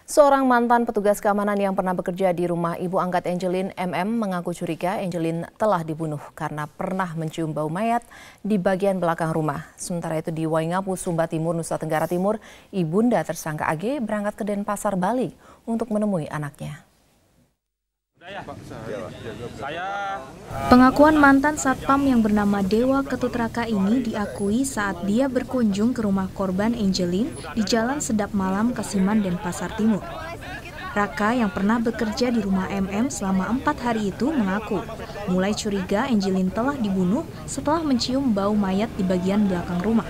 Seorang mantan petugas keamanan yang pernah bekerja di rumah ibu angkat Angelin MM mengaku curiga Angelin telah dibunuh karena pernah mencium bau mayat di bagian belakang rumah. Sementara itu di Waingapu, Sumba Timur, Nusa Tenggara Timur, ibunda tersangka AG berangkat ke Denpasar, Bali untuk menemui anaknya. Pengakuan mantan satpam yang bernama Dewa Ketut Raka ini diakui saat dia berkunjung ke rumah korban Angelin di Jalan Sedap Malam, Kasiman, Denpasar Timur. Raka yang pernah bekerja di rumah MM selama 4 hari itu mengaku mulai curiga Angelin telah dibunuh setelah mencium bau mayat di bagian belakang rumah.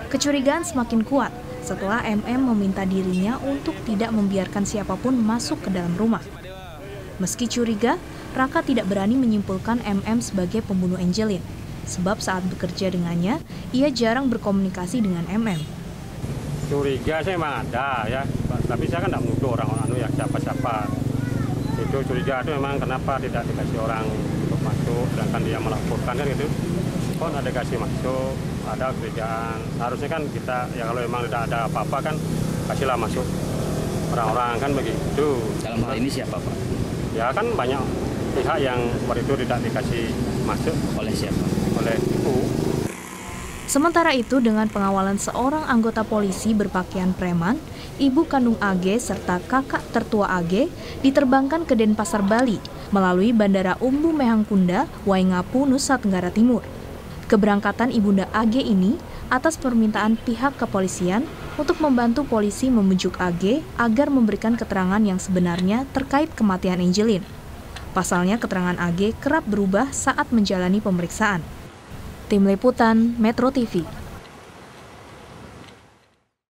Kecurigaan semakin kuat setelah MM meminta dirinya untuk tidak membiarkan siapapun masuk ke dalam rumah. Meski curiga, Raka tidak berani menyimpulkan MM sebagai pembunuh Angelin, sebab saat bekerja dengannya, ia jarang berkomunikasi dengan MM. Curiga saya memang ada ya, tapi saya kan tidak menuduh orang-orang ya siapa-siapa. Itu curiga itu memang kenapa tidak dikasih orang untuk masuk, sedangkan dia melaporkan kan gitu. Kok ada kasih masuk, ada curigaan. Harusnya kan kita, ya kalau memang tidak ada apa-apa kan, kasihlah masuk orang-orang kan begitu. Dalam hal ini siapa Pak? Ya kan banyak pihak yang waktu itu tidak dikasih masuk. Oleh siapa? Oleh ibu. Sementara itu dengan pengawalan seorang anggota polisi berpakaian preman, ibu kandung AG serta kakak tertua AG diterbangkan ke Denpasar, Bali melalui Bandara Umbu Mehangkunda, Waingapu, Nusa Tenggara Timur. Keberangkatan ibunda AG ini atas permintaan pihak kepolisian untuk membantu polisi membujuk AG agar memberikan keterangan yang sebenarnya terkait kematian Angelin. Pasalnya keterangan AG kerap berubah saat menjalani pemeriksaan. Tim Liputan Metro TV.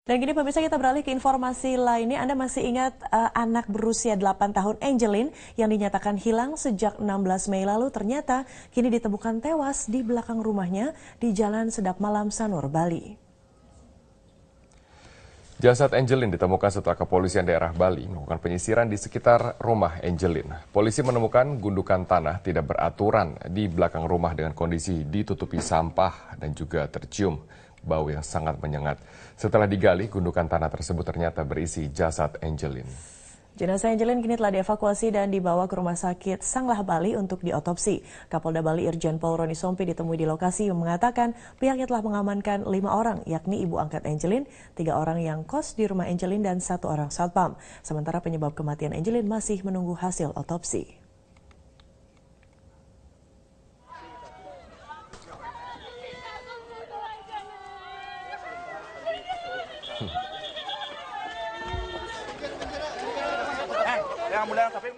Dan kini pemirsa kita beralih ke informasi lainnya. Anda masih ingat anak berusia 8 tahun Angelin yang dinyatakan hilang sejak 16 Mei lalu ternyata kini ditemukan tewas di belakang rumahnya di Jalan Sedap Malam, Sanur, Bali. Jasad Angelin ditemukan setelah kepolisian daerah Bali melakukan penyisiran di sekitar rumah Angelin. Polisi menemukan gundukan tanah tidak beraturan di belakang rumah dengan kondisi ditutupi sampah dan juga tercium bau yang sangat menyengat. Setelah digali, gundukan tanah tersebut ternyata berisi jasad Angelin. Jenazah Angelin kini telah dievakuasi dan dibawa ke Rumah Sakit Sanglah Bali untuk diotopsi. Kapolda Bali Irjen Pol Roni Sompi ditemui di lokasi yang mengatakan pihaknya telah mengamankan 5 orang, yakni ibu angkat Angelin, 3 orang yang kos di rumah Angelin, dan 1 orang satpam. Sementara penyebab kematian Angelin masih menunggu hasil otopsi.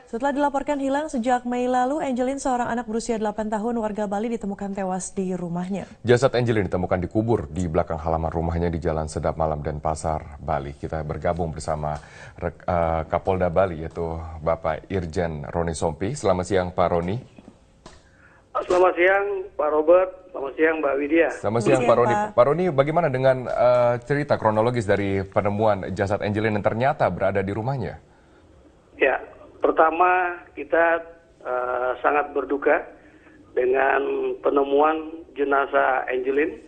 Setelah dilaporkan hilang sejak Mei lalu, Angelin, seorang anak berusia 8 tahun warga Bali, ditemukan tewas di rumahnya. Jasad Angelin ditemukan dikubur di belakang halaman rumahnya di Jalan Sedap Malam, Denpasar, Bali. Kita bergabung bersama Kapolda Bali, yaitu Bapak Irjen Roni Sompi. Selamat siang Pak Roni. Selamat siang Pak Robert, selamat siang Mbak Widya. Selamat siang Pak Roni. Pak Roni, bagaimana dengan cerita kronologis dari penemuan jasad Angelin yang ternyata berada di rumahnya? Ya, pertama kita sangat berduka dengan penemuan jenazah Angelin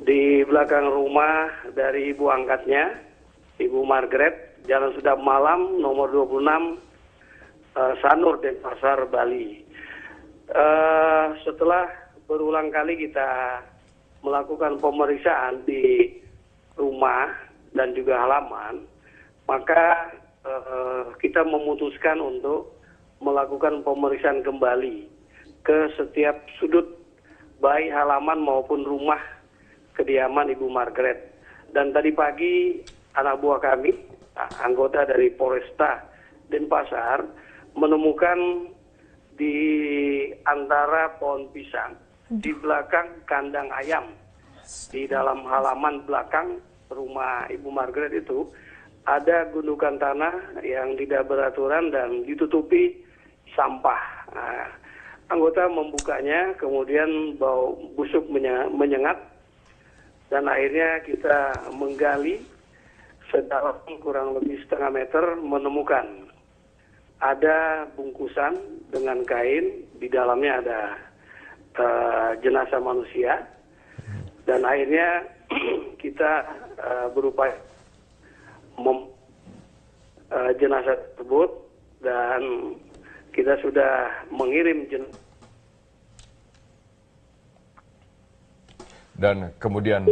di belakang rumah dari ibu angkatnya, Ibu Margaret, Jalan Sedap Malam nomor 26, Sanur, Denpasar, Bali. Setelah berulang kali kita melakukan pemeriksaan di rumah dan juga halaman, maka kita memutuskan untuk melakukan pemeriksaan kembali ke setiap sudut baik halaman maupun rumah kediaman Ibu Margaret. Dan tadi pagi anak buah kami, anggota dari Polresta Denpasar, menemukan di antara pohon pisang di belakang kandang ayam di dalam halaman belakang rumah Ibu Margaret itu ada gundukan tanah yang tidak beraturan dan ditutupi sampah. Nah, anggota membukanya, kemudian bau busuk menyengat, dan akhirnya kita menggali sedalam kurang lebih setengah meter, menemukan ada bungkusan dengan kain, di dalamnya ada jenazah manusia, dan akhirnya kita berupaya jenazah tersebut dan kita sudah mengirim jenazah. Dan kemudian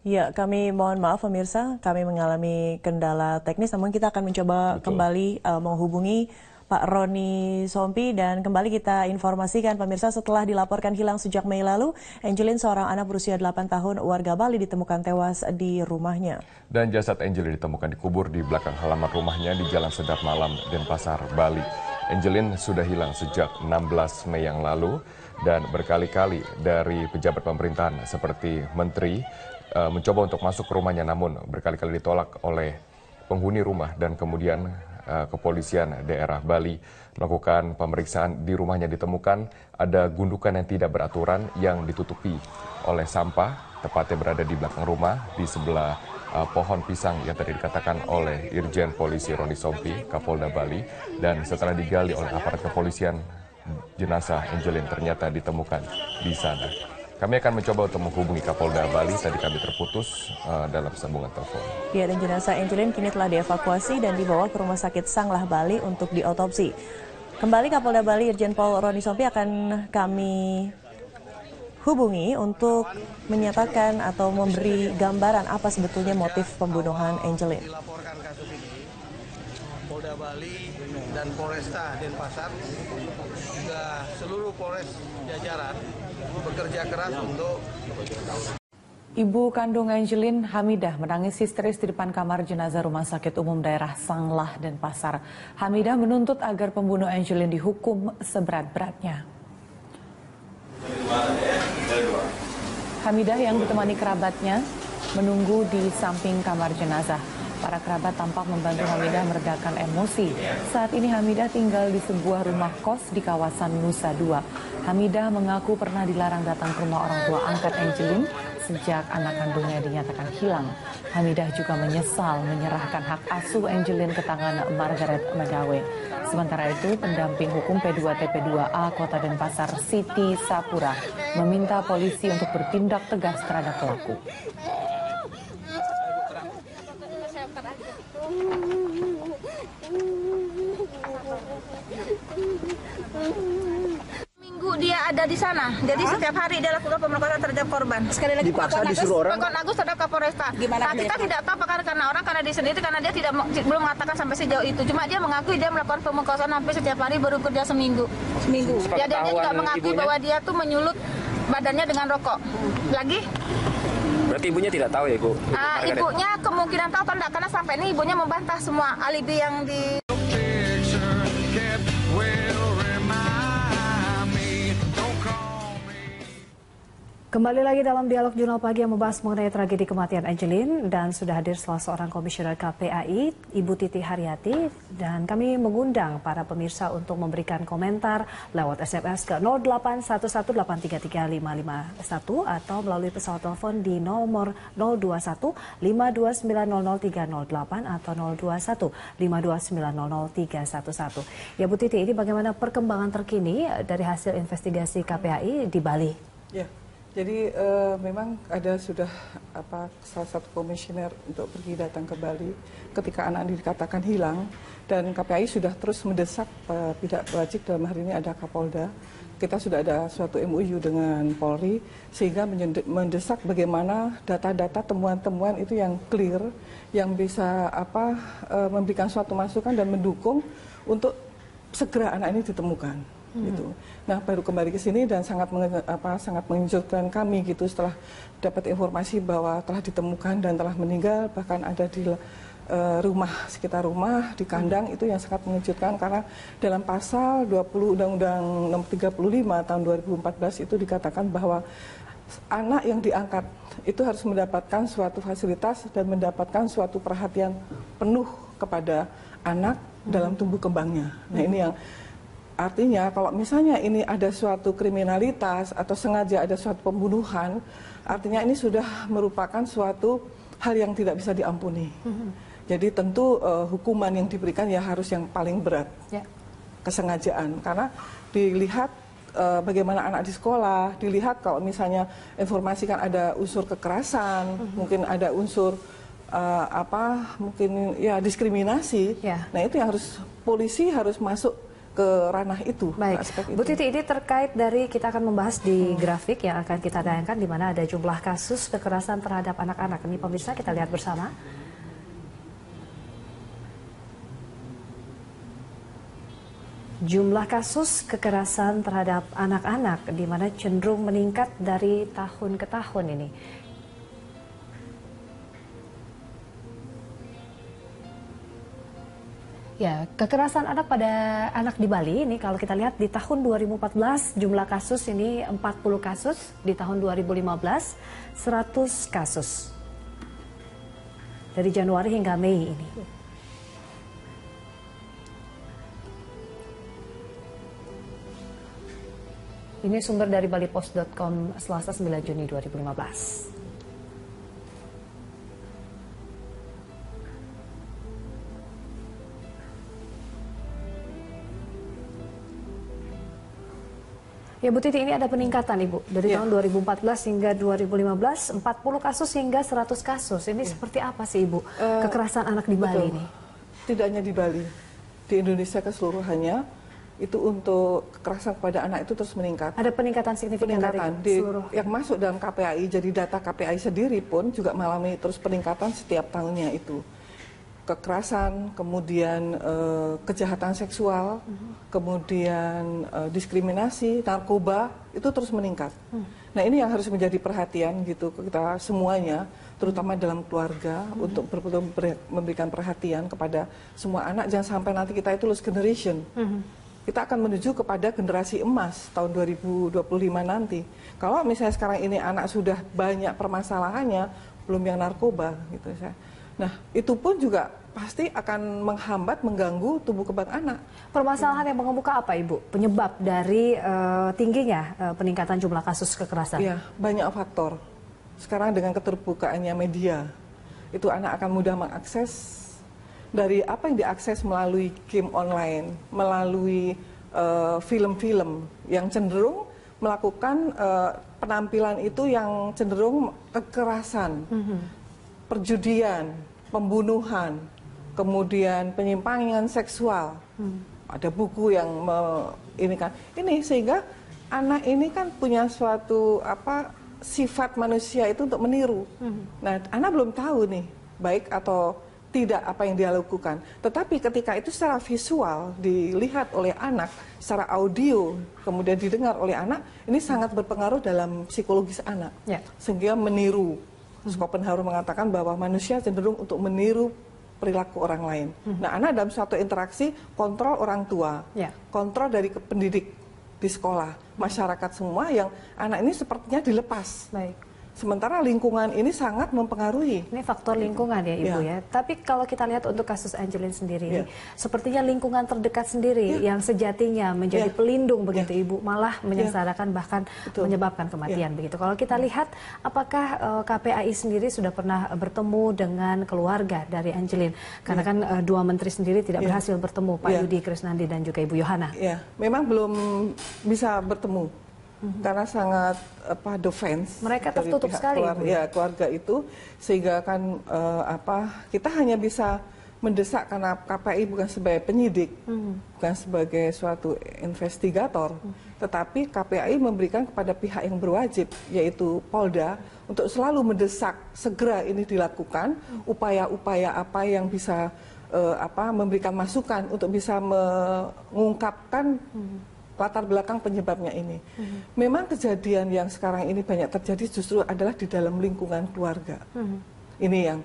ya, kami mohon maaf pemirsa, kami mengalami kendala teknis, namun kita akan mencoba kembali menghubungi Pak Roni Sompi, dan kembali kita informasikan pemirsa, setelah dilaporkan hilang sejak Mei lalu, Angelin, seorang anak berusia 8 tahun warga Bali, ditemukan tewas di rumahnya. Dan jasad Angelin ditemukan dikubur di belakang halaman rumahnya di Jalan Sedap Malam, Denpasar, Bali. Angelin sudah hilang sejak 16 Mei yang lalu dan berkali-kali dari pejabat pemerintahan seperti menteri mencoba untuk masuk ke rumahnya, namun berkali-kali ditolak oleh penghuni rumah, dan kemudian kepolisian daerah Bali melakukan pemeriksaan. Di rumahnya ditemukan ada gundukan yang tidak beraturan yang ditutupi oleh sampah, tepatnya berada di belakang rumah di sebelah pohon pisang yang tadi dikatakan oleh Irjen Polisi Roni Sompi, Kapolda Bali. Dan setelah digali oleh aparat kepolisian, jenazah Angelin ternyata ditemukan di sana. Kami akan mencoba untuk menghubungi Kapolda Bali, tadi kami terputus dalam sambungan telepon. Ya, dan jenazah Angelin kini telah dievakuasi dan dibawa ke Rumah Sakit Sanglah Bali untuk diotopsi. Kembali Kapolda Bali Irjen Pol Roni Sompi akan kami hubungi untuk menyatakan atau memberi gambaran apa sebetulnya motif pembunuhan Angelin. Dilaporkan kasus ini, Polda Bali dan Polresta Denpasar juga seluruh Polres jajaran bekerja keras untuk. Ibu kandung Angelin, Hamidah, menangis histeris di depan kamar jenazah Rumah Sakit Umum Daerah Sanglah Denpasar. Hamidah menuntut agar pembunuh Angelin dihukum seberat-beratnya. Hamidah yang ditemani kerabatnya menunggu di samping kamar jenazah. Para kerabat tampak membantu Hamidah meredakan emosi. Saat ini Hamidah tinggal di sebuah rumah kos di kawasan Nusa Dua. Hamidah mengaku pernah dilarang datang ke rumah orang tua angkat Angelin sejak anak kandungnya dinyatakan hilang. Hamidah juga menyesal menyerahkan hak asuh Angelin ke tangan Margaret Megawe. Sementara itu, pendamping hukum P2TP2A Kota Denpasar, Siti Sapura, meminta polisi untuk bertindak tegas terhadap pelaku. Minggu dia ada di sana, jadi setiap hari dia lakukan pemerkosaan terhadap korban. Sekali lagi dipaksa disuruh orang. Pakon Agus terhadap Kapolresta. Gimana nah, kita tidak tahu apakah karena orang karena di sendiri karena dia tidak belum mengatakan sampai sejauh itu. Cuma dia mengakui dia melakukan pemerkosaan hampir setiap hari baru kerja seminggu. Ya, dia juga mengakui bahwa dia tuh menyulut badannya dengan rokok. Lagi? Berarti ibunya tidak tahu ya, Ibu? Ibunya kemungkinan tahu karena sampai ini ibunya membantah semua alibi yang di. Kembali lagi dalam Dialog Jurnal Pagi yang membahas mengenai tragedi kematian Angelin, dan sudah hadir salah seorang komisioner KPAI, Ibu Titi Haryati, dan kami mengundang para pemirsa untuk memberikan komentar lewat SMS ke 08118335551 atau melalui pesawat telepon di nomor 021-52900-308 atau 021-52900-311. Ya Bu Titi, ini bagaimana perkembangan terkini dari hasil investigasi KPAI di Bali? Ya. Jadi memang ada sudah salah satu komisioner untuk pergi datang ke Bali ketika anak dikatakan hilang, dan KPAI sudah terus mendesak pihak wajib, dalam hari ini ada Kapolda. Kita sudah ada suatu MOU dengan Polri sehingga mendesak bagaimana data-data temuan-temuan itu yang clear, yang bisa memberikan suatu masukan dan mendukung untuk segera anak ini ditemukan. Gitu. Nah, baru kembali ke sini dan sangat mengejutkan kami gitu setelah dapat informasi bahwa telah ditemukan dan telah meninggal, bahkan ada di rumah, sekitar rumah di kandang. Itu yang sangat mengejutkan karena dalam pasal 20 Undang-Undang Nomor 35 tahun 2014 itu dikatakan bahwa anak yang diangkat itu harus mendapatkan suatu fasilitas dan mendapatkan suatu perhatian penuh kepada anak dalam tumbuh kembangnya. Nah, ini yang artinya kalau misalnya ini ada suatu kriminalitas atau sengaja ada suatu pembunuhan, artinya ini sudah merupakan suatu hal yang tidak bisa diampuni. Jadi tentu hukuman yang diberikan ya harus yang paling berat, kesengajaan. Karena dilihat bagaimana anak di sekolah, dilihat kalau misalnya informasi kan ada unsur kekerasan, mungkin ada unsur mungkin ya diskriminasi. Nah itu yang harus polisi harus masuk ke ranah itu. Baik, Bu Titi, ini terkait dari kita akan membahas di grafik yang akan kita tayangkan di mana ada jumlah kasus kekerasan terhadap anak-anak. Ini pemirsa kita lihat bersama. Jumlah kasus kekerasan terhadap anak-anak di mana cenderung meningkat dari tahun ke tahun ini. Ya, kekerasan anak pada anak di Bali ini kalau kita lihat di tahun 2014 jumlah kasus ini 40 kasus, di tahun 2015 100 kasus. Dari Januari hingga Mei ini. Ini sumber dari balipost.com Selasa 9 Juni 2015. Ya Bu Titi, ini ada peningkatan Ibu. Dari tahun 2014 hingga 2015, 40 kasus hingga 100 kasus. Ini seperti apa sih Ibu, kekerasan anak di Bali ini? Tidak hanya di Bali, di Indonesia keseluruhannya, itu untuk kekerasan kepada anak itu terus meningkat. Ada peningkatan signifikan dari seluruh yang masuk dalam KPAI, jadi data KPAI sendiri pun juga mengalami terus peningkatan setiap tahunnya itu. Kekerasan, kemudian kejahatan seksual, kemudian diskriminasi, narkoba, itu terus meningkat. Nah ini yang harus menjadi perhatian gitu kita semuanya, terutama dalam keluarga, untuk memberikan perhatian kepada semua anak, jangan sampai nanti kita itu lost generation. Kita akan menuju kepada generasi emas tahun 2025 nanti. Kalau misalnya sekarang ini anak sudah banyak permasalahannya, belum yang narkoba gitu saya. Nah, itu pun juga pasti akan menghambat, mengganggu tumbuh kembang anak. Permasalahan yang mengemuka apa, Ibu? Penyebab dari tingginya peningkatan jumlah kasus kekerasan? Iya, banyak faktor. Sekarang dengan keterbukaannya media, itu anak akan mudah mengakses dari apa yang diakses melalui game online, melalui film-film yang cenderung melakukan penampilan itu yang cenderung kekerasan, perjudian, pembunuhan, kemudian penyimpangan seksual. Ada buku yang ini sehingga anak ini kan punya suatu sifat manusia itu untuk meniru. Nah, anak belum tahu nih baik atau tidak apa yang dia lakukan. Tetapi ketika itu secara visual dilihat oleh anak, secara audio kemudian didengar oleh anak, ini sangat berpengaruh dalam psikologis anak. Sehingga meniru. Schopenhauer mengatakan bahwa manusia cenderung untuk meniru perilaku orang lain. Nah, anak dalam suatu interaksi kontrol orang tua, kontrol dari pendidik di sekolah, masyarakat semua yang anak ini sepertinya dilepas. Sementara lingkungan ini sangat mempengaruhi. Ini faktor lingkungan ya Ibu ya. Tapi kalau kita lihat untuk kasus Angelin sendiri, sepertinya lingkungan terdekat sendiri yang sejatinya menjadi pelindung begitu Ibu, malah menyengsarakan bahkan menyebabkan kematian begitu. Kalau kita lihat, apakah KPAI sendiri sudah pernah bertemu dengan keluarga dari Angelin? Karena kan dua menteri sendiri tidak berhasil bertemu, Pak Yudi Krisnandi dan juga Ibu Yohana. Memang belum bisa bertemu. Karena sangat defense mereka tertutup sekali keluarga itu, sehingga kan kita hanya bisa mendesak karena KPAI bukan sebagai penyidik, bukan sebagai suatu investigator, tetapi KPAI memberikan kepada pihak yang berwajib yaitu Polda untuk selalu mendesak segera ini dilakukan upaya-upaya apa yang bisa memberikan masukan untuk bisa mengungkapkan latar belakang penyebabnya ini. Memang kejadian yang sekarang ini banyak terjadi justru adalah di dalam lingkungan keluarga. Ini yang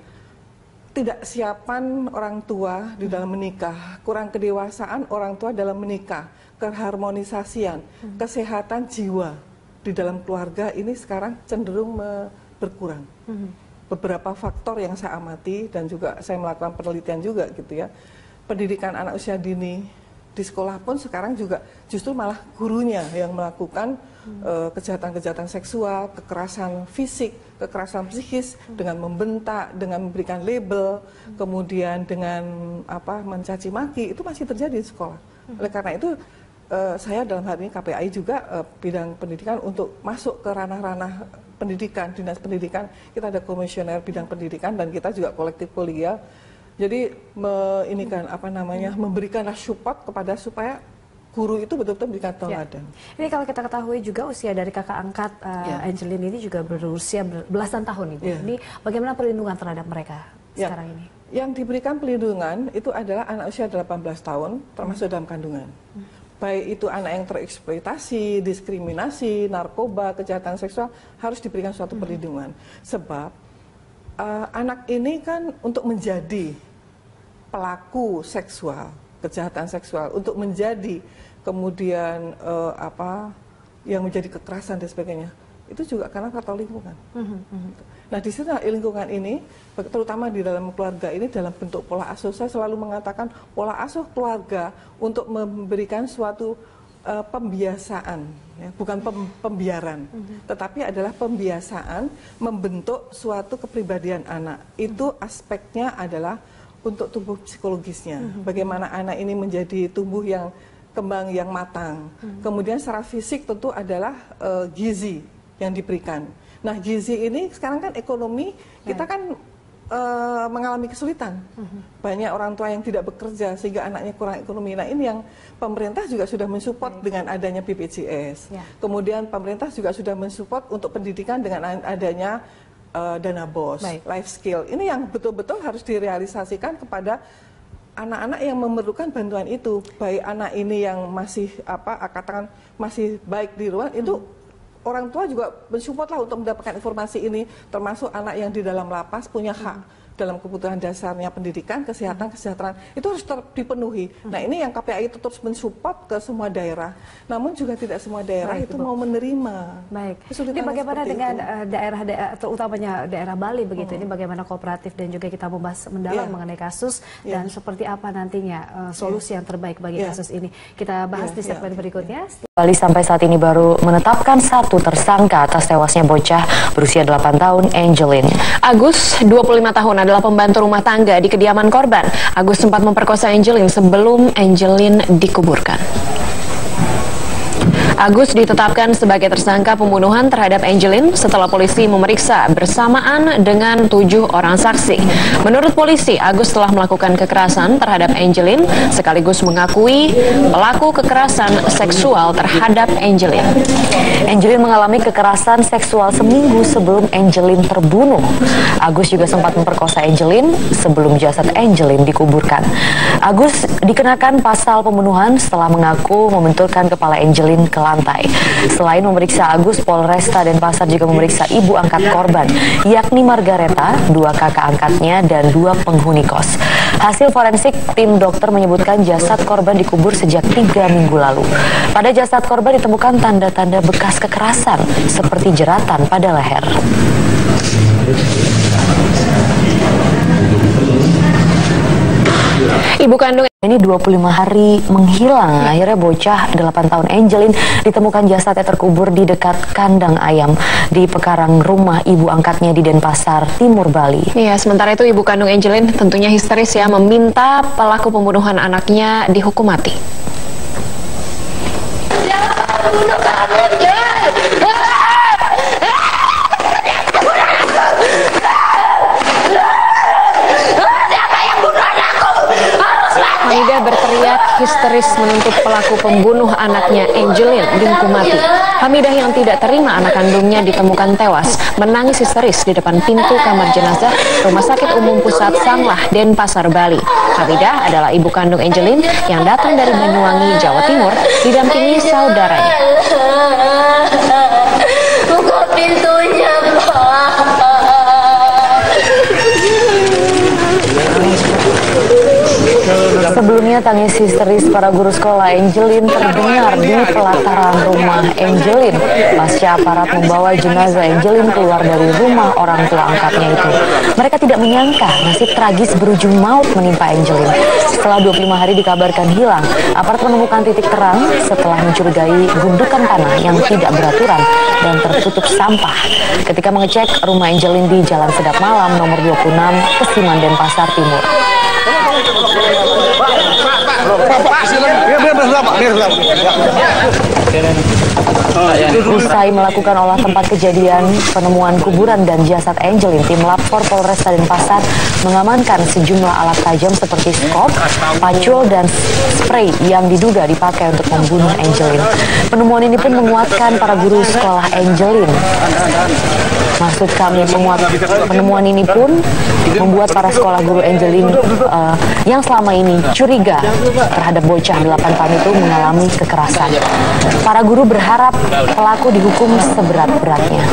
tidak siapan orang tua di dalam menikah, kurang kedewasaan orang tua dalam menikah, keharmonisasian, kesehatan jiwa di dalam keluarga ini sekarang cenderung berkurang. Beberapa faktor yang saya amati dan juga saya melakukan penelitian juga gitu ya. Pendidikan anak usia dini di sekolah pun sekarang juga justru malah gurunya yang melakukan kejahatan-kejahatan seksual, kekerasan fisik, kekerasan psikis dengan membentak, dengan memberikan label, kemudian dengan mencaci maki, itu masih terjadi di sekolah. Oleh karena itu saya dalam hal ini KPAI juga bidang pendidikan untuk masuk ke ranah-ranah pendidikan, dinas pendidikan. Kita ada komisioner bidang pendidikan dan kita juga kolektif kolegial. Jadi memberikan support kepada supaya guru itu betul-betul memberikan teladan. Ini kalau kita ketahui juga usia dari kakak angkat Angelin ini juga berusia belasan tahun, Ibu. Ini bagaimana perlindungan terhadap mereka sekarang ini? Yang diberikan perlindungan itu adalah anak usia 18 tahun termasuk dalam kandungan. Baik itu anak yang tereksploitasi, diskriminasi, narkoba, kejahatan seksual, harus diberikan suatu perlindungan. Sebab anak ini kan untuk menjadi pelaku seksual, kejahatan seksual, untuk menjadi kemudian yang menjadi kekerasan dan sebagainya, itu juga karena faktor lingkungan. Nah, di situ lingkungan ini, terutama di dalam keluarga ini dalam bentuk pola asuh, saya selalu mengatakan pola asuh keluarga untuk memberikan suatu pembiasaan, ya, bukan pembiaran, tetapi adalah pembiasaan membentuk suatu kepribadian anak. Itu aspeknya adalah untuk tumbuh psikologisnya, bagaimana anak ini menjadi tumbuh yang kembang yang matang. Kemudian secara fisik tentu adalah gizi yang diberikan. Nah, gizi ini sekarang kan ekonomi kita kan mengalami kesulitan. Banyak orang tua yang tidak bekerja sehingga anaknya kurang ekonomi. Nah, ini yang pemerintah juga sudah mensupport dengan adanya BPJS. Kemudian pemerintah juga sudah mensupport untuk pendidikan dengan adanya dana BOS, life skill. Ini yang betul-betul harus direalisasikan kepada anak-anak yang memerlukan bantuan itu. Baik anak ini yang masih katakan masih baik di luar itu, orang tua juga mensupport lah untuk mendapatkan informasi ini, termasuk anak yang di dalam lapas punya hak dalam kebutuhan dasarnya pendidikan, kesehatan, kesejahteraan, itu harus dipenuhi. Nah, ini yang KPAI itu terus mensupport ke semua daerah. Namun juga tidak semua daerah itu mau menerima. Ini bagaimana dengan daerah-daerah, terutamanya daerah Bali begitu, ini bagaimana kooperatif dan juga kita membahas mendalam mengenai kasus dan seperti apa nantinya solusi yang terbaik bagi kasus ini. Kita bahas di segmen berikutnya. Bali sampai saat ini baru menetapkan satu tersangka atas tewasnya bocah berusia 8 tahun, Angelin. Agus, 25 tahun, adalah pembantu rumah tangga di kediaman korban. Agus sempat memperkosa Angelin sebelum Angelin dikuburkan. Agus ditetapkan sebagai tersangka pembunuhan terhadap Angelin setelah polisi memeriksa bersamaan dengan 7 orang saksi. Menurut polisi, Agus telah melakukan kekerasan terhadap Angelin sekaligus mengakui pelaku kekerasan seksual terhadap Angelin. Angelin mengalami kekerasan seksual seminggu sebelum Angelin terbunuh. Agus juga sempat memperkosa Angelin sebelum jasad Angelin dikuburkan. Agus dikenakan pasal pembunuhan setelah mengaku membenturkan kepala Angelin ke lantai. Selain memeriksa Agus, Polresta Denpasar juga memeriksa ibu angkat korban, yakni Margareta, 2 kakak angkatnya, dan 2 penghuni kos. Hasil forensik tim dokter menyebutkan jasad korban dikubur sejak 3 minggu lalu. Pada jasad korban ditemukan tanda-tanda bekas kekerasan, seperti jeratan pada leher. Ibu kandung ini 25 hari menghilang. Akhirnya bocah 8 tahun Angelin ditemukan jasadnya terkubur di dekat kandang ayam di pekarangan rumah ibu angkatnya di Denpasar, Timur Bali. Iya, sementara itu ibu kandung Angelin tentunya histeris ya, meminta pelaku pembunuhan anaknya dihukum mati. Hamidah berteriak histeris menuntut pelaku pembunuh anaknya Angelin dihukum mati. Hamidah yang tidak terima anak kandungnya ditemukan tewas menangis histeris di depan pintu kamar jenazah Rumah Sakit Umum Pusat Sanglah, Denpasar, Bali. Hamidah adalah ibu kandung Angelin yang datang dari Banyuwangi, Jawa Timur didampingi saudaranya. Buka pintunya, Pak. Sebelumnya tangis histeris para guru sekolah Angelin terdengar di pelataran rumah Angelin pasca aparat membawa jenazah Angelin keluar dari rumah orang tua angkatnya itu. Mereka tidak menyangka nasib tragis berujung maut menimpa Angelin. Setelah 25 hari dikabarkan hilang, aparat menemukan titik terang setelah mencurigai gundukan tanah yang tidak beraturan dan tertutup sampah. Ketika mengecek rumah Angelin di Jalan Sedap Malam nomor 26, Kesiman, Denpasar Timur. Usai melakukan olah tempat kejadian penemuan kuburan dan jasad Angelin, tim Lapor Polresta Denpasar mengamankan sejumlah alat tajam seperti skop, pacul, dan spray yang diduga dipakai untuk membunuh Angelin. Penemuan ini pun menguatkan para guru sekolah Angelin. Maksud kami, penemuan ini pun membuat para sekolah guru Angelin yang selama ini curiga terhadap bocah 8 tahun itu mengalami kekerasan. Para guru berharap pelaku dihukum seberat-beratnya.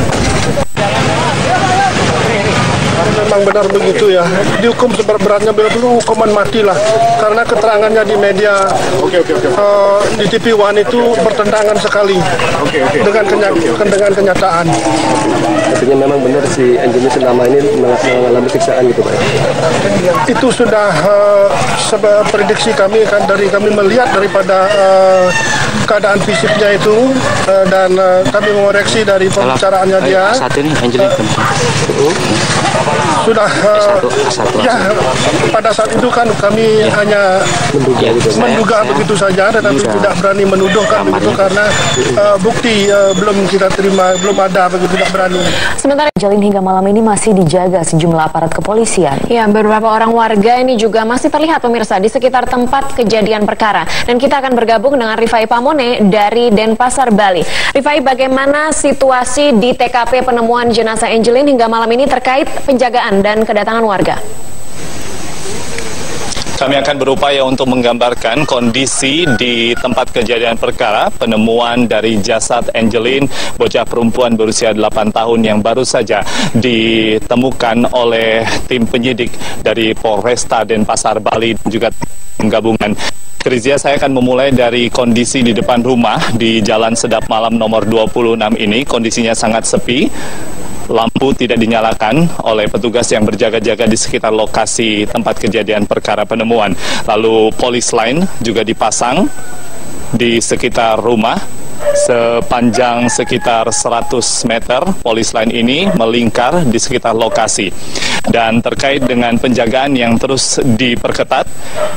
Memang benar begitu ya, dihukum seberat-beratnya, belum hukuman mati lah, karena keterangannya di media di TV One itu bertentangan sekali dengan kenyataan. Artinya memang benar si Angelin selama ini mengalami siksaan gitu Pak? Itu sudah prediksi kami kan, dari kami melihat daripada keadaan fisiknya itu dan kami mengoreksi dari pembicaraannya dia. Saat ini Angelin sudah ya, pada saat itu kan kami hanya menduga begitu saja, tetapi tidak berani menuduh kan begitu, karena bukti belum kita terima, belum ada, begitu tidak berani. Sementara Angelin hingga malam ini masih dijaga sejumlah aparat kepolisian. Ya, beberapa orang warga ini juga masih terlihat pemirsa di sekitar tempat kejadian perkara. Dan kita akan bergabung dengan Rifai Pamone dari Denpasar, Bali. Rifai, bagaimana situasi di TKP penemuan jenazah Angelin hingga malam ini terkait penjagaan dan kedatangan warga? Kami akan berupaya untuk menggambarkan kondisi di tempat kejadian perkara penemuan dari jasad Angelin, bocah perempuan berusia 8 tahun yang baru saja ditemukan oleh tim penyidik dari Polresta Denpasar, Bali dan juga gabungan. Krizia, saya akan memulai dari kondisi di depan rumah di Jalan Sedap Malam nomor 26 ini. Kondisinya sangat sepi. Lampu tidak dinyalakan oleh petugas yang berjaga-jaga di sekitar lokasi tempat kejadian perkara penemuan. Lalu polis lain juga dipasang di sekitar rumah. Sepanjang sekitar 100 meter, polis lain ini melingkar di sekitar lokasi. Dan terkait dengan penjagaan yang terus diperketat,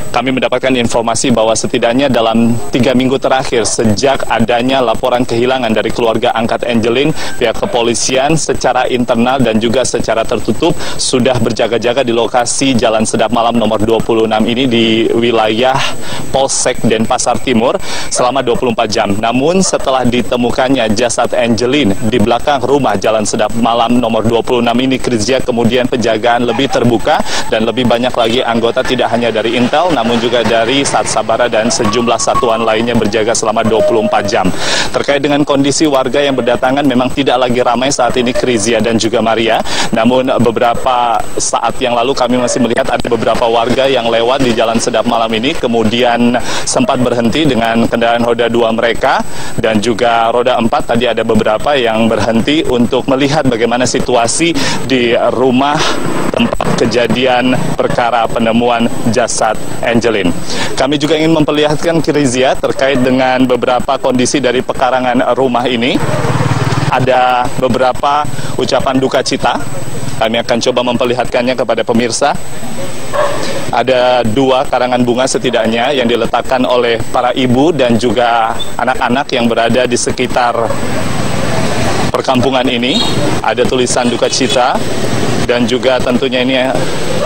kami mendapatkan informasi bahwa setidaknya dalam 3 minggu terakhir sejak adanya laporan kehilangan dari keluarga angkat Angelin, pihak kepolisian secara internal dan juga secara tertutup sudah berjaga-jaga di lokasi Jalan Sedap Malam nomor 26 ini di wilayah Polsek Denpasar Timur selama 24 jam. Namun setelah ditemukannya jasad Angelin di belakang rumah Jalan Sedap Malam nomor 26 ini, Krizia, kemudian penjagaan lebih terbuka dan lebih banyak lagi anggota tidak hanya dari Intel namun juga dari Sat Sabara dan sejumlah satuan lainnya berjaga selama 24 jam. Terkait dengan kondisi warga yang berdatangan, memang tidak lagi ramai saat ini, Krizia dan juga Maria. Namun beberapa saat yang lalu kami masih melihat ada beberapa warga yang lewat di Jalan Sedap Malam ini kemudian sempat berhenti dengan kendaraan roda 2 mereka dan juga roda 4. Tadi ada beberapa yang berhenti untuk melihat bagaimana situasi di rumah tempat kejadian perkara penemuan jasad Angelin. Kami juga ingin memperlihatkan Krizia terkait dengan beberapa kondisi dari pekarangan rumah ini. Ada beberapa ucapan duka cita. Kami akan coba memperlihatkannya kepada pemirsa. Ada 2 karangan bunga setidaknya yang diletakkan oleh para ibu dan juga anak-anak yang berada di sekitar perkampungan ini. Ada tulisan duka cita dan juga tentunya ini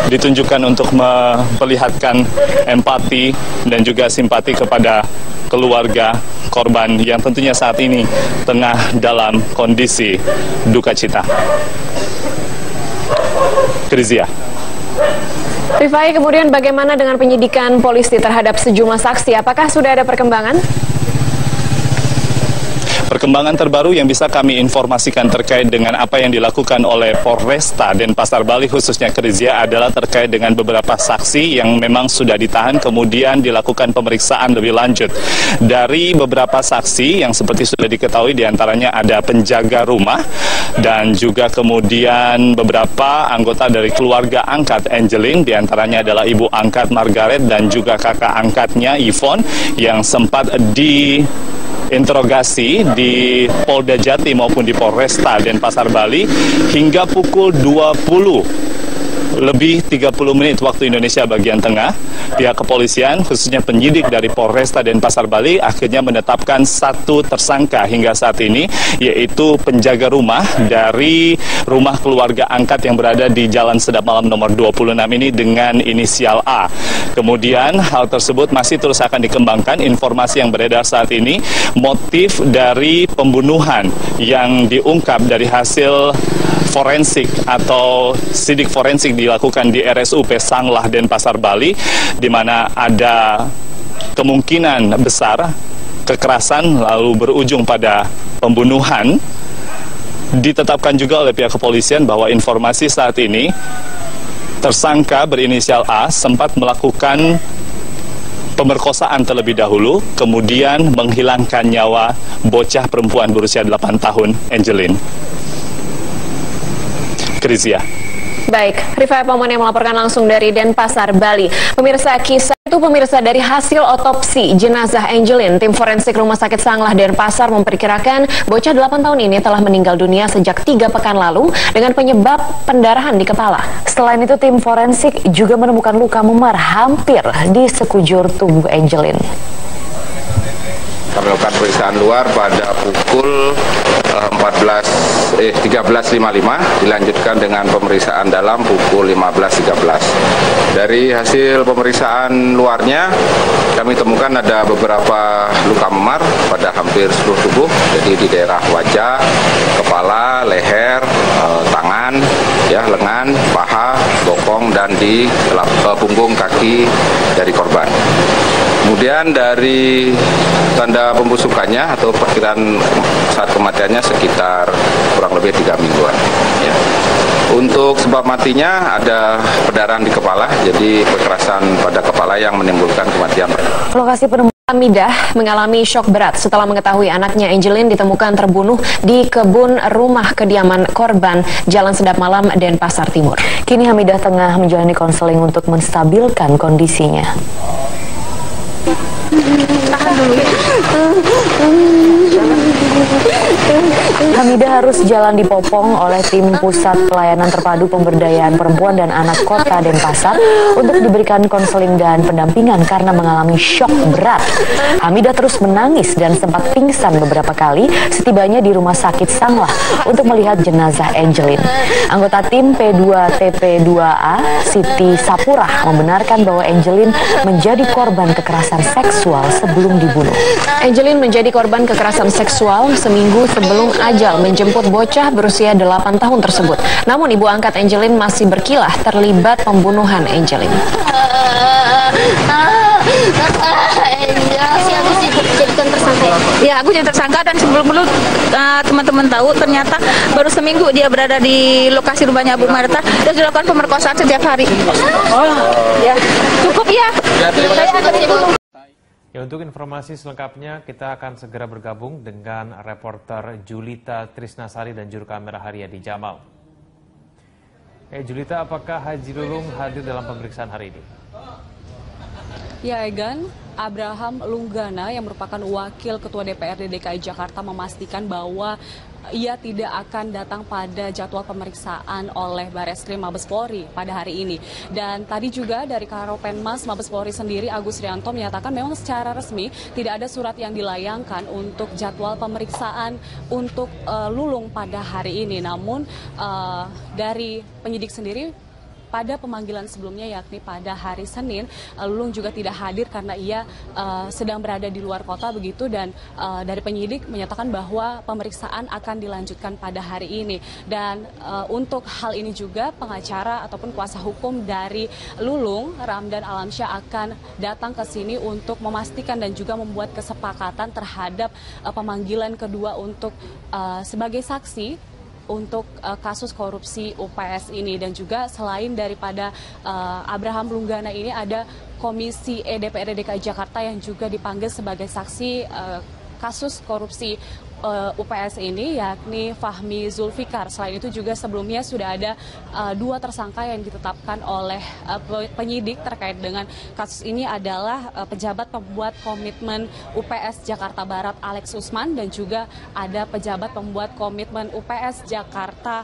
ditunjukkan untuk memperlihatkan empati dan juga simpati kepada keluarga korban yang tentunya saat ini tengah dalam kondisi duka cita. Krizia. Rifai, kemudian bagaimana dengan penyidikan polisi terhadap sejumlah saksi? Apakah sudah ada perkembangan? Perkembangan terbaru yang bisa kami informasikan terkait dengan apa yang dilakukan oleh Polresta Denpasar, Bali khususnya Krizia adalah terkait dengan beberapa saksi yang memang sudah ditahan kemudian dilakukan pemeriksaan lebih lanjut. Dari beberapa saksi yang seperti sudah diketahui diantaranya ada penjaga rumah dan juga kemudian beberapa anggota dari keluarga angkat Angelin, diantaranya adalah ibu angkat Margaret dan juga kakak angkatnya Yvonne yang sempat diinterogasi di Polda Jati maupun di Polresta Denpasar, Bali hingga pukul 20 lebih 30 menit waktu Indonesia bagian tengah, pihak kepolisian khususnya penyidik dari Polresta Denpasar Bali akhirnya menetapkan satu tersangka hingga saat ini, yaitu penjaga rumah dari rumah keluarga angkat yang berada di Jalan Sedap Malam nomor 26 ini dengan inisial A. Kemudian hal tersebut masih terus akan dikembangkan. Informasi yang beredar saat ini, motif dari pembunuhan yang diungkap dari hasil forensik atau sidik forensik dilakukan di RSUP Sanglah Denpasar Bali, di mana ada kemungkinan besar kekerasan lalu berujung pada pembunuhan. Ditetapkan juga oleh pihak kepolisian bahwa informasi saat ini tersangka berinisial A sempat melakukan pemerkosaan terlebih dahulu, kemudian menghilangkan nyawa bocah perempuan berusia 8 tahun, Angelin. Krizia. Baik, Rifai Paman yang melaporkan langsung dari Denpasar, Bali. Pemirsa, kisah itu dari hasil otopsi jenazah Angelin, tim forensik Rumah Sakit Sanglah Denpasar memperkirakan bocah 8 tahun ini telah meninggal dunia sejak 3 pekan lalu dengan penyebab pendarahan di kepala. Selain itu, tim forensik juga menemukan luka memar hampir di sekujur tubuh Angelin. Kami lakukan pemeriksaan luar pada pukul 13.55, dilanjutkan dengan pemeriksaan dalam pukul 15.13. Dari hasil pemeriksaan luarnya, kami temukan ada beberapa luka memar pada hampir seluruh tubuh, jadi di daerah wajah, kepala, leher, tangan, lengan, paha, bokong, dan di punggung kaki dari korban. Kemudian dari tanda pembusukannya atau perkiraan saat kematiannya sekitar kurang lebih 3 mingguan. Ya. Untuk sebab matinya ada pendarahan di kepala, jadi kekerasan pada kepala yang menimbulkan kematian. Lokasi penemuan Hamidah mengalami syok berat setelah mengetahui anaknya Angelin ditemukan terbunuh di kebun rumah kediaman korban Jalan Sedap Malam, Denpasar Timur. Kini Hamidah tengah menjalani konseling untuk menstabilkan kondisinya. Tahan dulu ya. Hamidah harus jalan dipopong oleh tim Pusat Pelayanan Terpadu Pemberdayaan Perempuan dan Anak Kota Denpasar untuk diberikan konseling dan pendampingan karena mengalami syok berat. Hamidah terus menangis dan sempat pingsan beberapa kali setibanya di Rumah Sakit Sanglah untuk melihat jenazah Angelin. Anggota tim P2TP2A, Siti Sapurah, membenarkan bahwa Angelin menjadi korban kekerasan seksual sebelum dibunuh. Angelin menjadi korban kekerasan seksual seminggu sebelum ajal menjemput bocah berusia 8 tahun tersebut. Namun ibu angkat Angelin masih berkilah terlibat pembunuhan Angelin. Ya, aku jadi tersangka dan sebelum teman-teman tahu ternyata baru seminggu dia berada di lokasi rumahnya Bu Marta dan dilakukan pemerkosaan setiap hari. Ya, cukup ya. Ya, untuk informasi selengkapnya kita akan segera bergabung dengan reporter Julita Trisnasari dan juru kamera Haryadi Jamal. Julita, apakah Haji Lulung hadir dalam pemeriksaan hari ini? Ya, Egan, Abraham Lunggana yang merupakan wakil ketua DPRD DKI Jakarta memastikan bahwa ia tidak akan datang pada jadwal pemeriksaan oleh Barreskrim Mabes Polri pada hari ini. Dan tadi juga dari Karopenmas Mabes Polri sendiri, Agus Rianto, menyatakan memang secara resmi tidak ada surat yang dilayangkan untuk jadwal pemeriksaan untuk Lulung pada hari ini. Namun dari penyidik sendiri, pada pemanggilan sebelumnya yakni pada hari Senin, Lulung juga tidak hadir karena ia sedang berada di luar kota begitu, dan dari penyidik menyatakan bahwa pemeriksaan akan dilanjutkan pada hari ini. Dan untuk hal ini juga pengacara ataupun kuasa hukum dari Lulung, Ramdan Alamsyah, akan datang ke sini untuk memastikan dan juga membuat kesepakatan terhadap pemanggilan kedua untuk sebagai saksi untuk kasus korupsi UPS ini. Dan juga selain daripada Abraham Lunggana ini, ada Komisi DPRD DKI Jakarta yang juga dipanggil sebagai saksi kasus korupsi UPS ini, yakni Fahmi Zulfikar. Selain itu juga sebelumnya sudah ada 2 tersangka yang ditetapkan oleh penyidik terkait dengan kasus ini adalah pejabat pembuat komitmen UPS Jakarta Barat Alex Usman, dan juga ada pejabat pembuat komitmen UPS Jakarta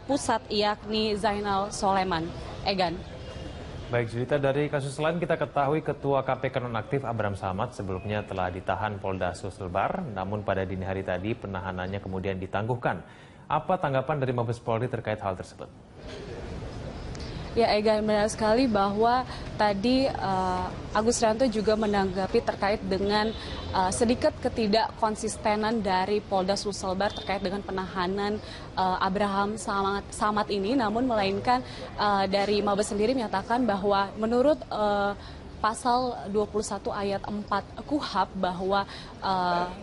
Pusat yakni Zainal Soleman. Egan. Baik, Julita, dari kasus lain kita ketahui Ketua KPK nonaktif Abraham Samad sebelumnya telah ditahan Polda Sulselbar, namun pada dini hari tadi penahanannya kemudian ditangguhkan. Apa tanggapan dari Mabes Polri terkait hal tersebut? Ya, Egan, benar sekali bahwa tadi Agus Rianto juga menanggapi terkait dengan sedikit ketidakkonsistenan dari Polda Sulselbar terkait dengan penahanan Abraham Samad ini, namun melainkan dari Mabes sendiri menyatakan bahwa menurut Pasal 21 ayat 4 KUHAP bahwa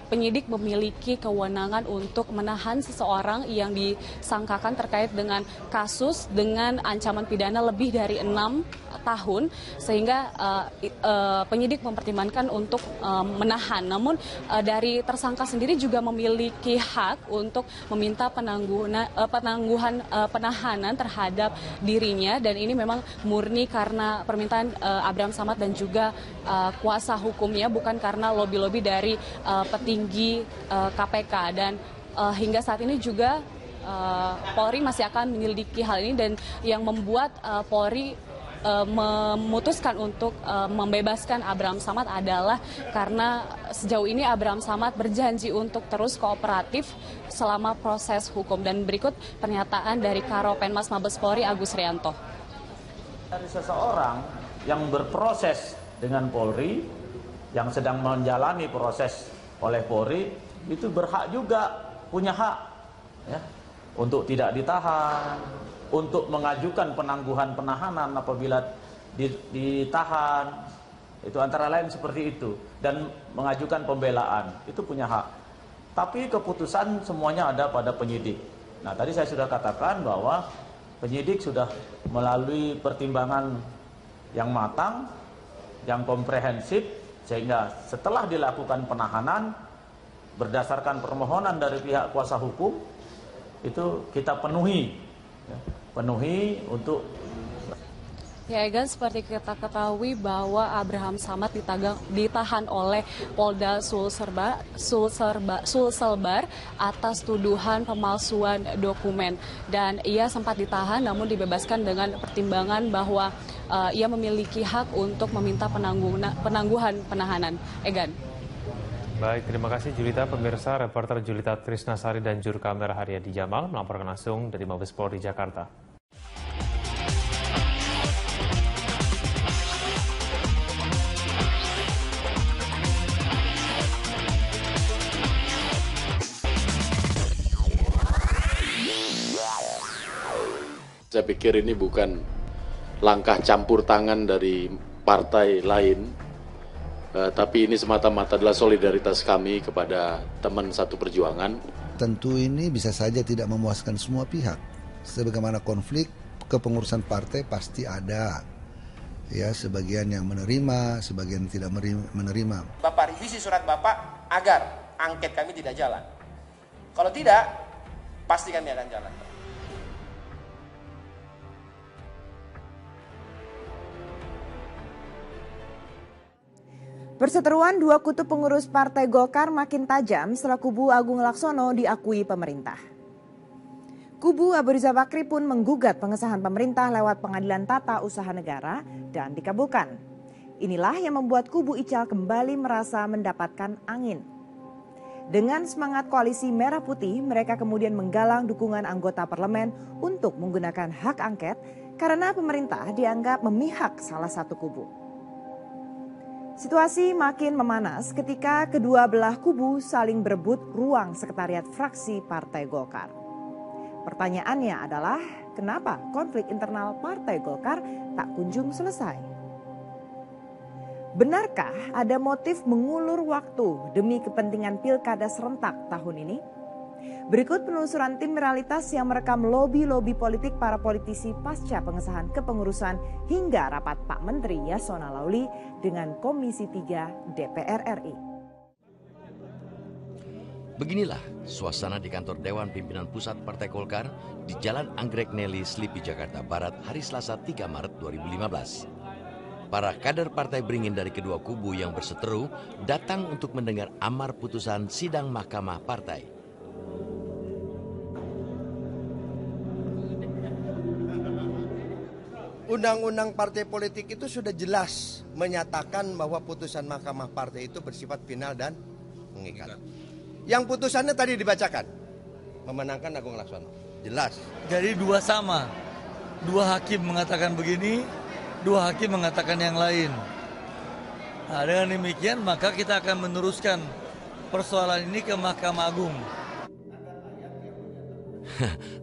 penyidik memiliki kewenangan untuk menahan seseorang yang disangkakan terkait dengan kasus dengan ancaman pidana lebih dari 6 tahun, sehingga penyidik mempertimbangkan untuk menahan. Namun dari tersangka sendiri juga memiliki hak untuk meminta penahanan terhadap dirinya, dan ini memang murni karena permintaan Abraham Samad dan juga kuasa hukumnya, bukan karena lobi-lobi dari petinggi KPK. Dan hingga saat ini juga Polri masih akan menyelidiki hal ini, dan yang membuat Polri memutuskan untuk membebaskan Abraham Samad adalah karena sejauh ini Abraham Samad berjanji untuk terus kooperatif selama proses hukum. Dan berikut pernyataan dari Karopenmas Mabes Polri Agus Rianto. Dari seseorang yang berproses dengan Polri, yang sedang menjalani proses oleh Polri, itu berhak juga, punya hak ya, untuk tidak ditahan, untuk mengajukan penangguhan penahanan apabila ditahan, itu antara lain seperti itu, dan mengajukan pembelaan, itu punya hak. Tapi keputusan semuanya ada pada penyidik. Nah, tadi saya sudah katakan bahwa penyidik sudah melalui pertimbangan yang matang, yang komprehensif, sehingga setelah dilakukan penahanan berdasarkan permohonan dari pihak kuasa hukum, itu kita penuhi untuk. Ya, Egan, seperti kita ketahui bahwa Abraham Samad ditahan oleh Polda Sulselbar atas tuduhan pemalsuan dokumen, dan ia sempat ditahan namun dibebaskan dengan pertimbangan bahwa ia memiliki hak untuk meminta penangguhan penahanan. Egan. Baik, terima kasih Julita. Pemirsa, reporter Julita Trisnasari dan juru kamera Haryadi Jamal melaporkan langsung dari Mabes Polri Jakarta. Saya pikir ini bukan langkah campur tangan dari partai lain, tapi ini semata-mata adalah solidaritas kami kepada teman satu perjuangan. Tentu ini bisa saja tidak memuaskan semua pihak. Sebagaimana konflik kepengurusan partai pasti ada. Ya, sebagian yang menerima, sebagian tidak menerima. Bapak revisi surat Bapak agar angket kami tidak jalan. Kalau tidak, pasti kami akan jalan. Perseteruan dua kutub pengurus Partai Golkar makin tajam setelah kubu Agung Laksono diakui pemerintah. Kubu Abu Rizal Bakri pun menggugat pengesahan pemerintah lewat Pengadilan Tata Usaha Negara dan dikabulkan. Inilah yang membuat kubu Ical kembali merasa mendapatkan angin. Dengan semangat koalisi Merah Putih, mereka kemudian menggalang dukungan anggota parlemen untuk menggunakan hak angket karena pemerintah dianggap memihak salah satu kubu. Situasi makin memanas ketika kedua belah kubu saling berebut ruang sekretariat fraksi Partai Golkar. Pertanyaannya adalah, kenapa konflik internal Partai Golkar tak kunjung selesai? Benarkah ada motif mengulur waktu demi kepentingan pilkada serentak tahun ini? Berikut penelusuran tim realitas yang merekam lobi-lobi politik para politisi pasca pengesahan kepengurusan hingga rapat Pak Menteri Yasona Lauli dengan Komisi 3 DPR RI. Beginilah suasana di kantor Dewan Pimpinan Pusat Partai Golkar di Jalan Anggrek Neli, Slipi, Jakarta Barat hari Selasa 3 Maret 2015. Para kader partai beringin dari kedua kubu yang berseteru datang untuk mendengar amar putusan sidang Mahkamah Partai. Undang-undang partai politik itu sudah jelas menyatakan bahwa putusan Mahkamah Partai itu bersifat final dan mengikat. Yang putusannya tadi dibacakan, memenangkan Agung Laksono. Jelas. Jadi dua sama. Dua hakim mengatakan begini, dua hakim mengatakan yang lain. Nah, dengan demikian maka kita akan meneruskan persoalan ini ke Mahkamah Agung.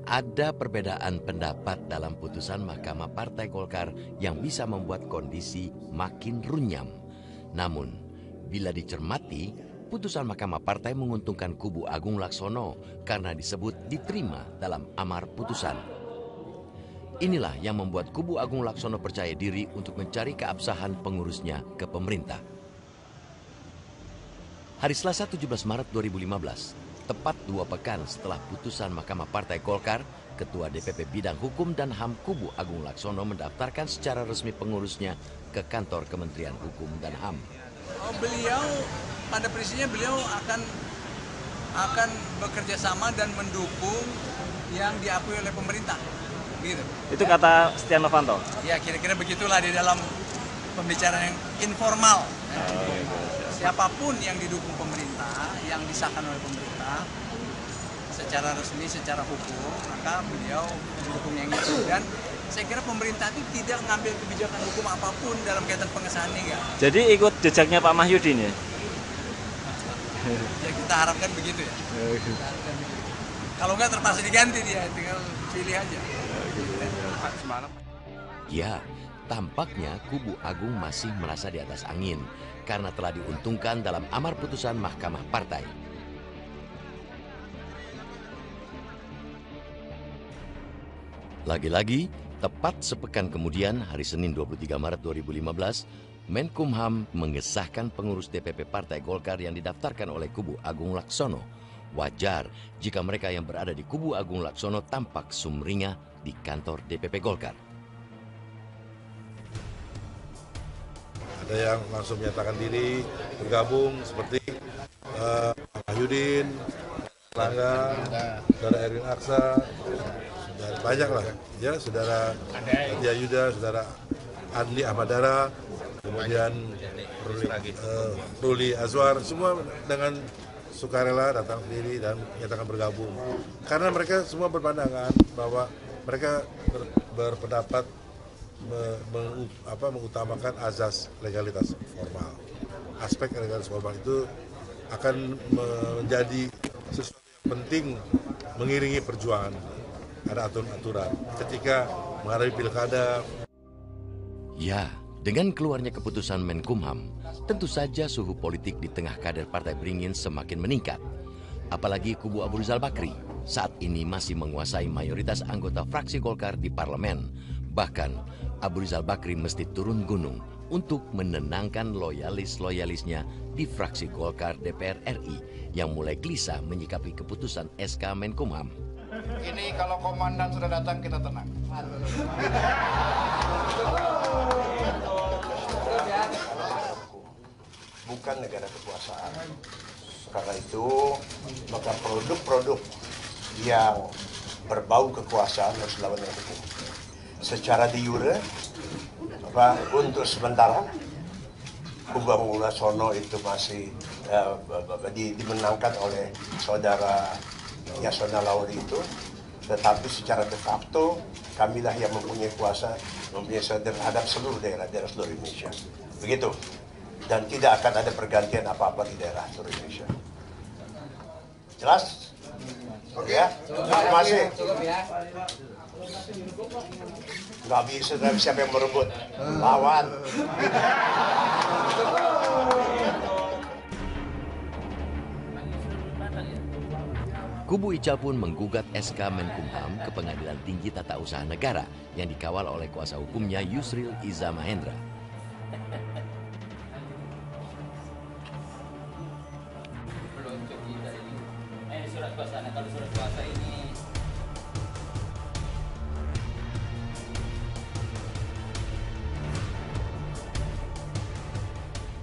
Ada perbedaan pendapat dalam putusan Mahkamah Partai Golkar yang bisa membuat kondisi makin runyam. Namun, bila dicermati, putusan Mahkamah Partai menguntungkan kubu Agung Laksono karena disebut diterima dalam amar putusan. Inilah yang membuat kubu Agung Laksono percaya diri untuk mencari keabsahan pengurusnya ke pemerintah. Hari Selasa 17 Maret 2015, tepat 2 pekan setelah putusan Mahkamah Partai Golkar, Ketua DPP Bidang Hukum dan HAM kubu Agung Laksono mendaftarkan secara resmi pengurusnya ke kantor Kementerian Hukum dan HAM. Beliau pada prinsipnya beliau akan bekerja sama dan mendukung yang diakui oleh pemerintah. Gitu. Itu kata Setia Novanto? Ya kira-kira begitulah di dalam pembicaraan yang informal. Siapapun yang didukung pemerintah, yang disahkan oleh pemerintah secara resmi, secara hukum, maka beliau mendukung yang itu. Dan saya kira pemerintah itu tidak mengambil kebijakan hukum apapun dalam kaitan pengesahan ini. Jadi ikut jejaknya Pak Mahyudin ya? Ya kita harapkan begitu ya. Kalau nggak terpaksa diganti dia, tinggal pilih aja. Ya, tampaknya kubu Agung masih merasa di atas angin karena telah diuntungkan dalam amar putusan Mahkamah Partai. Lagi-lagi, tepat sepekan kemudian, hari Senin 23 Maret 2015, Menkumham mengesahkan pengurus DPP Partai Golkar yang didaftarkan oleh kubu Agung Laksono. Wajar jika mereka yang berada di kubu Agung Laksono tampak sumringah di kantor DPP Golkar. Ada yang langsung menyatakan diri bergabung seperti Mahyudin, Langga, saudara Erwin Aksa, saudara banyak lah ya, saudara Nadia Yuda, saudara Adli Ahmadara, kemudian Ruli Azwar, semua dengan sukarela datang sendiri dan menyatakan bergabung. Karena mereka semua berpandangan bahwa mereka berpendapat mengutamakan azas legalitas formal. Aspek legalitas formal itu akan menjadi sesuatu yang penting mengiringi perjuangan. Ada aturan-aturan ketika menghadapi pilkada. Ya, dengan keluarnya keputusan Menkumham, tentu saja suhu politik di tengah kader Partai Beringin semakin meningkat. Apalagi kubu Abu Rizal Bakri saat ini masih menguasai mayoritas anggota fraksi Golkar di parlemen. Bahkan, Abu Rizal Bakri mesti turun gunung untuk menenangkan loyalis-loyalisnya di fraksi Golkar DPR RI yang mulai gelisah menyikapi keputusan SK Menkumham. Ini kalau komandan sudah datang, kita tenang. Bukan negara kekuasaan. Karena itu, maka produk-produk yang berbau kekuasaan harus dilawan dengan hukum. Secara de jure, untuk sementara, kubu Agung Laksono itu masih dimenangkan oleh saudara Yasona Lauri itu, tetapi secara de facto kamilah yang mempunyai kuasa, mempunyai terhadap seluruh daerah seluruh Indonesia. Begitu. Dan tidak akan ada pergantian apa-apa di daerah seluruh Indonesia. Jelas? Oke ya? Terima kasih. Nggak bisa, siapa yang merebut? Lawan. Kubu Ical pun menggugat SK Menkumham ke Pengadilan Tinggi Tata Usaha Negara yang dikawal oleh kuasa hukumnya Yusril Iza Mahendra. Kalau surat kuasa ini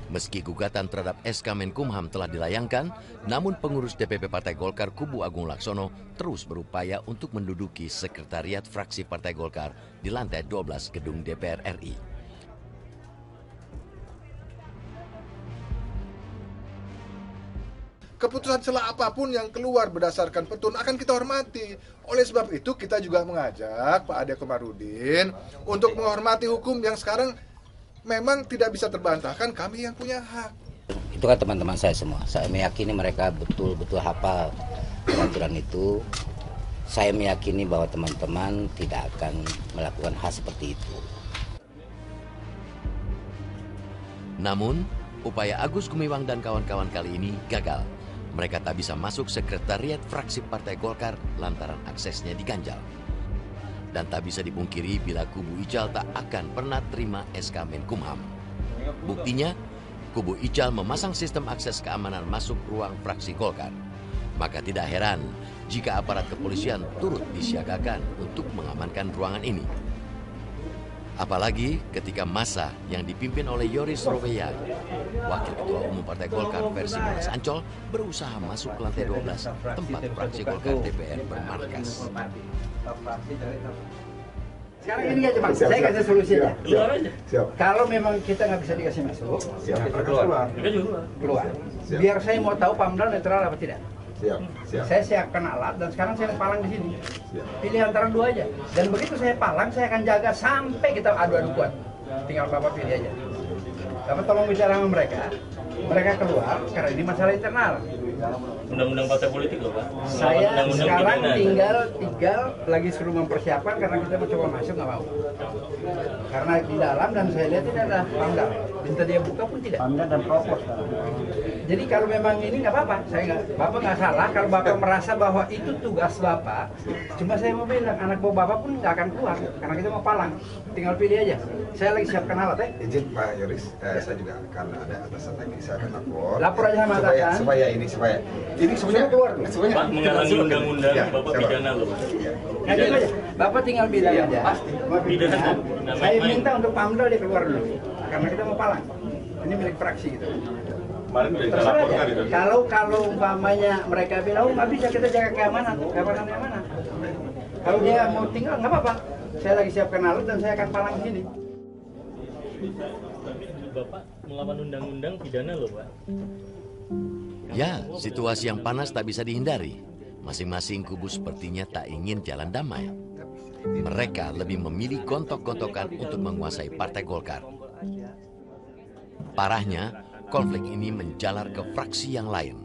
Meski gugatan terhadap SK Menkumham telah dilayangkan, namun pengurus DPP Partai Golkar Kubu Agung Laksono terus berupaya untuk menduduki sekretariat fraksi Partai Golkar di lantai 12 gedung DPR RI. Keputusan celah apapun yang keluar berdasarkan petun akan kita hormati. Oleh sebab itu kita juga mengajak Pak Ade Komarudin untuk menghormati hukum yang sekarang memang tidak bisa terbantahkan, kami yang punya hak. Itu kan teman-teman saya semua. Saya meyakini mereka betul-betul hafal peraturan itu. Saya meyakini bahwa teman-teman tidak akan melakukan hal seperti itu. Namun, upaya Agus Gumiwang dan kawan-kawan kali ini gagal. Mereka tak bisa masuk sekretariat fraksi Partai Golkar lantaran aksesnya diganjal. Dan tak bisa dipungkiri bila kubu Ical tak akan pernah terima SK Menkumham. Buktinya, kubu Ical memasang sistem akses keamanan masuk ruang fraksi Golkar. Maka tidak heran jika aparat kepolisian turut disiagakan untuk mengamankan ruangan ini. Apalagi ketika massa yang dipimpin oleh Yoris Roveya, Wakil Ketua Umum Partai Golkar versi Monas Ancol, berusaha masuk ke lantai 12 tempat fraksi Golkar DPR bermarkas. Sekarang ini aja Bang, saya kasih solusinya. Kalau memang kita nggak bisa dikasih masuk, kita keluar. Biar saya mau tahu PAMDAL netral apa tidak. Saya siapkan alat dan sekarang saya palang di sini. Pilih antara dua aja. Dan begitu saya palang, saya akan jaga sampai kita adu-adu kuat. Tinggal Bapak pilih aja. Bapak tolong bicara sama mereka. Mereka keluar karena ini masalah internal. Undang-undang partai politik loh Pak. Saya sekarang tinggal lagi suruh mempersiapkan karena kita mau coba masuk nggak mau. Karena di dalam dan saya lihat tidak ada PAMDAL. Minta dia buka pun tidak. PAMDAL dan propos. Jadi kalau memang ini nggak apa-apa, Bapak nggak salah kalau Bapak merasa bahwa itu tugas Bapak. Cuma saya mau bilang anak buah Bapak pun nggak akan keluar karena kita mau palang. Tinggal pilih aja. Saya lagi siapkan alat ya. Izin Pak Yoris, saya juga karena ada atasan lagi saya akan lapor. Lapor aja sama atasan. Supaya ini sebenarnya keluar. Pak mengalami undang-undang Bapak pidana loh. Bapak tinggal bilang aja. Pidana. Saya minta untuk PAMDAL dia keluar dulu karena kita mau palang. Ini milik fraksi gitu. Terserah aja. Kalau umpamanya mereka bilang, oh nggak bisa kita jaga keamanan mana. Kalau dia mau tinggal nggak apa-apa. Saya lagi siapkan alat dan saya akan palang di sini. Bapak melawan undang-undang pidana loh Pak. Ya, situasi yang panas tak bisa dihindari. Masing-masing kubu sepertinya tak ingin jalan damai. Mereka lebih memilih gontok-gontokan untuk menguasai Partai Golkar. Parahnya, konflik ini menjalar ke fraksi yang lain.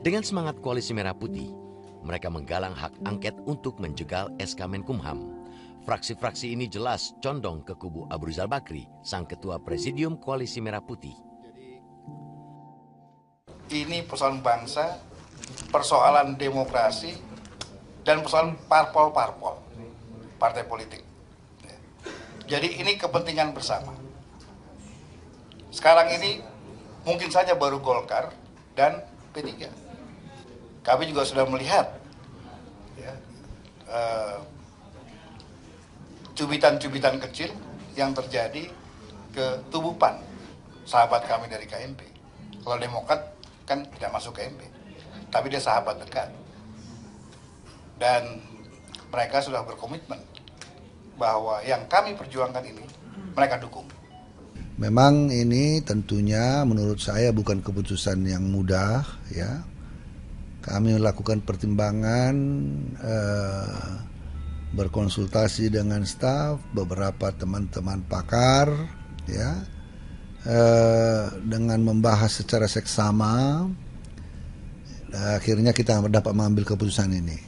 Dengan semangat Koalisi Merah Putih, mereka menggalang hak angket untuk menjegal SK Menkumham. Fraksi-fraksi ini jelas condong ke kubu Abu Rizal Bakri, sang ketua Presidium Koalisi Merah Putih. Ini persoalan bangsa, persoalan demokrasi, dan persoalan parpol-parpol, partai politik. Jadi ini kepentingan bersama. Sekarang ini mungkin saja baru Golkar dan P3. Kami juga sudah melihat cubitan-cubitan kecil yang terjadi ke tubuh PAN, sahabat kami dari KMP. Kalau Demokrat kan tidak masuk KMP, tapi dia sahabat dekat. Dan mereka sudah berkomitmen bahwa yang kami perjuangkan ini mereka dukung. Memang ini tentunya menurut saya bukan keputusan yang mudah ya. Kami melakukan pertimbangan, berkonsultasi dengan staf, beberapa teman-teman pakar ya. Dengan membahas secara seksama, akhirnya kita dapat mengambil keputusan ini.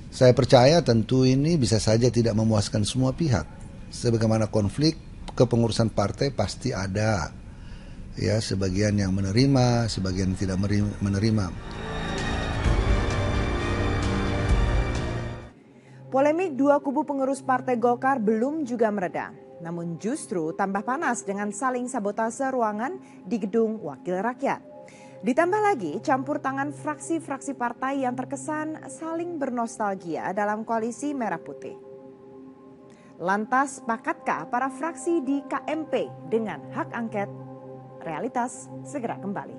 Saya percaya tentu ini bisa saja tidak memuaskan semua pihak. Sebagaimana konflik kepengurusan partai pasti ada, ya sebagian yang menerima, sebagian tidak menerima. Polemik dua kubu pengurus Partai Golkar belum juga mereda. Namun justru tambah panas dengan saling sabotase ruangan di gedung Wakil Rakyat. Ditambah lagi campur tangan fraksi-fraksi partai yang terkesan saling bernostalgia dalam koalisi Merah Putih. Lantas, sepakatkah para fraksi di KMP dengan hak angket? Realitas segera kembali.